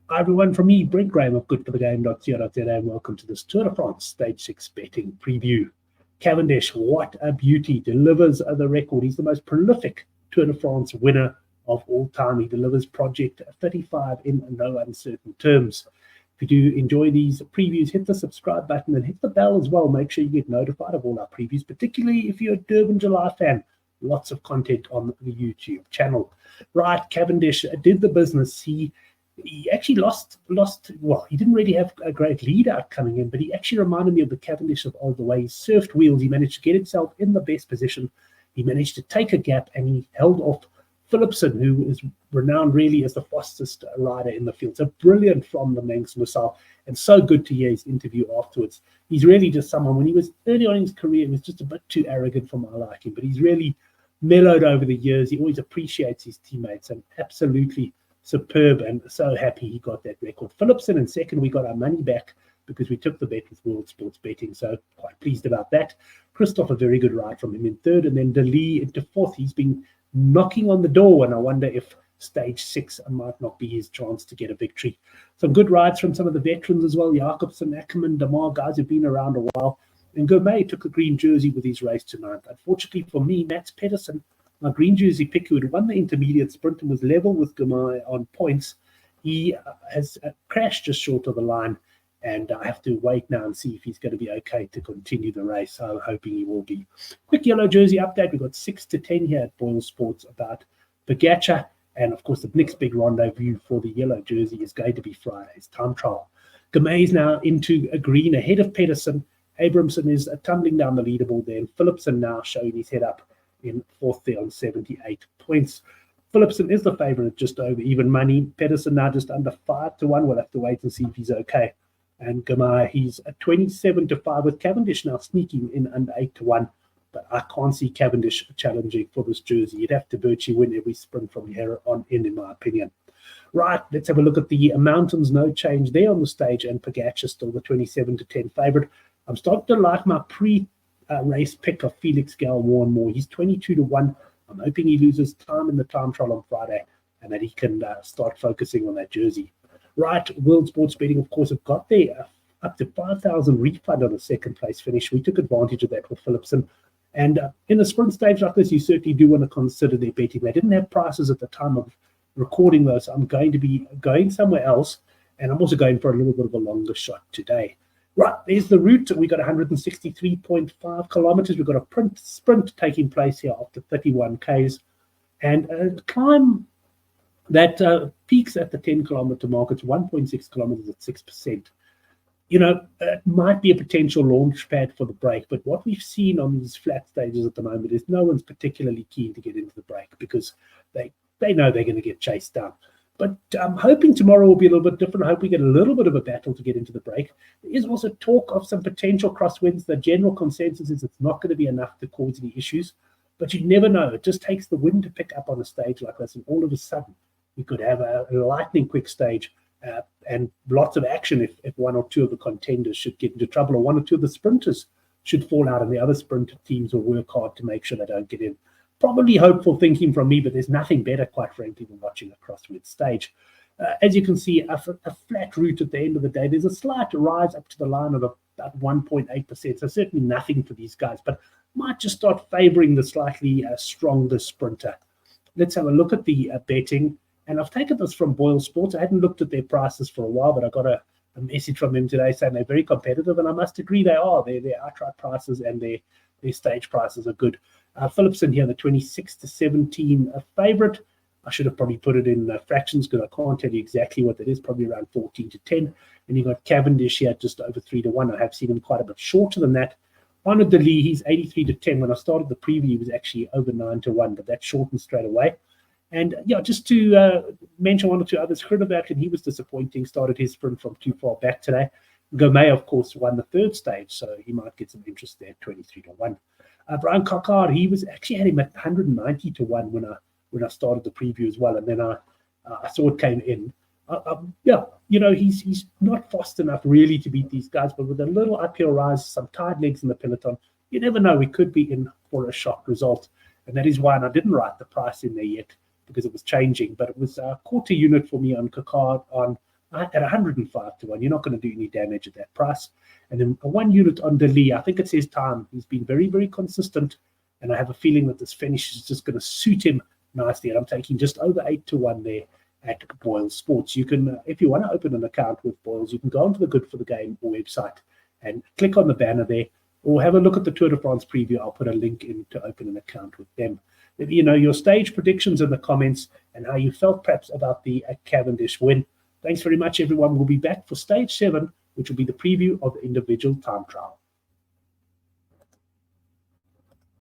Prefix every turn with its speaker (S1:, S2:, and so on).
S1: Hi everyone, from me, Brent Graham of Goodforthegame.co.za, and welcome to this Tour de France Stage 6 betting preview. Cavendish, what a beauty, delivers the record. He's the most prolific Tour de France winner of all time. He delivers Project 35 in no uncertain terms. If you do enjoy these previews, hit the subscribe button and hit the bell as well. Make sure you get notified of all our previews, particularly if you're a Durban July fan. Lots of content on the YouTube channel. Right, Cavendish did the business. He actually lost. Well, he didn't really have a great lead out coming in, but he actually reminded me of the Cavendish of old. The way he surfed wheels, he managed to get himself in the best position. He managed to take a gap, and he held off Philipsen, who is renowned really as the fastest rider in the field. So brilliant from the Manx missile, and so good to hear his interview afterwards. He's really just someone, when he was early on in his career, he was just a bit too arrogant for my liking, but he's really mellowed over the years. He always appreciates his teammates, and absolutely superb, and so happy he got that record. Philipsen in second, we got our money back because we took the bet with World Sports Betting, so quite pleased about that. Christoph, a very good ride from him in third, and then De Lee into fourth. He's been knocking on the door, and I wonder if stage 6 might not be his chance to get a victory. Some good rides from some of the veterans as well, Jacobsen, Ackerman, Damar, guys who've been around a while. And Gourmet took a green jersey with his race tonight. Unfortunately for me, Mats Pedersen, my green jersey pick, who had won the intermediate sprint and was level with Gourmet on points, he has crashed just short of the line, and I have to wait now and see if he's going to be okay to continue the race. I'm hoping he will be. Quick yellow jersey update. We've got 6 to 10 here at Boyle Sports about Pogačar, and of course the next big rendezvous for the yellow jersey is going to be Friday's time trial. Gourmet is now into a green ahead of Pedersen. Abramson is tumbling down the leaderboard there, and Philipsen now showing his head up in fourth there on 78 points. Philipsen is the favourite, just over even money. Pedersen now just under 5 to 1. We'll have to wait and see if he's okay. And Gourmet, he's at 27 to 5, with Cavendish now sneaking in under 8 to 1. But I can't see Cavendish challenging for this jersey. You'd have to virtually win every sprint from here on in my opinion. Right, let's have a look at the mountains. No change there on the stage, and Pogačar still the 27 to 10 favourite. I'm starting to like my pre-race pick of Felix Gall more and more. He's 22 to 1. I'm hoping he loses time in the time trial on Friday and that he can start focusing on that jersey. Right, World Sports Betting, of course, have got there up to 5,000 refund on the second place finish. We took advantage of that with Philipsen. And in a sprint stage like this, you certainly do want to consider their betting. They didn't have prices at the time of recording those. So I'm going to be going somewhere else, and I'm also going for a little bit of a longer shot today. Right, there's the route. We got 163.5 kilometers. We've got a sprint taking place here after 31 Ks, and a climb that peaks at the 10-kilometer mark. It's 1.6 kilometers at 6%. You know, it might be a potential launch pad for the break, but what we've seen on these flat stages at the moment is no one's particularly keen to get into the break because they know they're going to get chased down. But I'm hoping tomorrow will be a little bit different. I hope we get a little bit of a battle to get into the break. There is also talk of some potential crosswinds. The general consensus is it's not going to be enough to cause any issues, but you never know. It just takes the wind to pick up on a stage like this, and all of a sudden we could have a lightning quick stage and lots of action if one or two of the contenders should get into trouble, or one or two of the sprinters should fall out, and the other sprinter teams will work hard to make sure they don't get in. Probably hopeful thinking from me, but there's nothing better, quite frankly, than watching a crosswind stage. As you can see, a flat route at the end of the day. There's a slight rise up to the line of about 1.8%, so certainly nothing for these guys, but might just start favouring the slightly stronger sprinter. Let's have a look at the betting, and I've taken this from Boyle Sports. I hadn't looked at their prices for a while, but I got a message from them today saying they're very competitive, and I must agree they are. Their outright prices and their stage prices are good. Philipsen here, the 26 to 17 favourite. I should have probably put it in fractions because I can't tell you exactly what that is, probably around 14 to 10. And you've got Cavendish here just over 3 to 1. I have seen him quite a bit shorter than that. On De Lee, he's 83 to 10. When I started the preview, he was actually over 9 to 1, but that shortened straight away. And yeah, just to mention one or two others, Kruneberg, and he was disappointing, started his sprint from too far back today. Gourmet, of course, won the third stage, so he might get some interest there, 23 to 1. Brian Cockard, he was actually had him at 190 to 1 when I started the preview as well, and then I saw it came in. Yeah, you know, he's not fast enough really to beat these guys, but with a little uphill rise, some tight legs in the peloton, you never know, we could be in for a shock result. And that is why, and I didn't write the price in there yet because it was changing, but it was a quarter unit for me on Cockard on at 105 to 1. You're not going to do any damage at that price. And then a 1 unit on Deli. I think it says time. He's been very, very consistent. And I have a feeling that this finish is just going to suit him nicely. And I'm taking just over 8 to 1 there at Boyle Sports. You can, if you want to open an account with Boyles, you can go onto the Good for the Game website and click on the banner there, or have a look at the Tour de France preview. I'll put a link in to open an account with them. Let me know your stage predictions in the comments and how you felt perhaps about the Cavendish win. Thanks very much, everyone. We'll be back for stage 7, which will be the preview of the individual time trial.